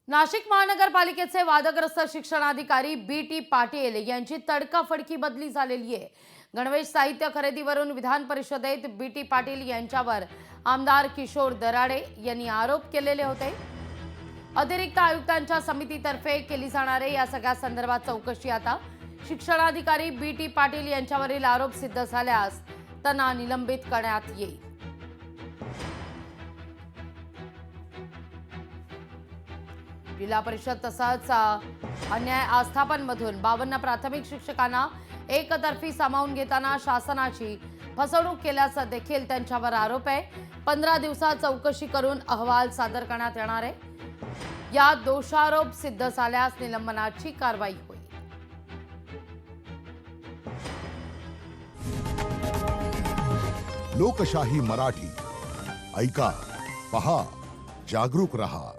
नाशिक महानगरपालिकेचे वादग्रस्त शिक्षणाधिकारी बी.टी. पाटील यांची तडकाफडकी बदली झालेली आहे। गणवेश साहित्य खरेदीवरून विधान परिषदेत बी.टी. पाटील यांच्यावर आमदार किशोर दराडे यांनी आरोप केलेले होते। अतिरिक्त आयुक्तांच्या समितीतर्फे केली जाणारे या सगळ्या संदर्भात चौकशी आता शिक्षणाधिकारी बी.टी. पाटील यांच्यावरील आरोप सिद्ध झाल्यास त्यांना निलंबित करण्यात येईल। जिल्हा परिषद तसंच अन्याय आस्थापनमधून 52 प्राथमिक शिक्षकांना एकतर्फी सामावून घेताना शासनाची फसवणूक केल्याचा देखील त्यांच्यावर आरोप आहे। 15 दिवसात चौकशी करून अहवाल सादर करण्यात येणार आहे। या दोषारोप सिद्ध झाल्यास निलंबनाची कारवाई होईल। लोकशाही मराठी ऐका, पहा, जागरूक रहा।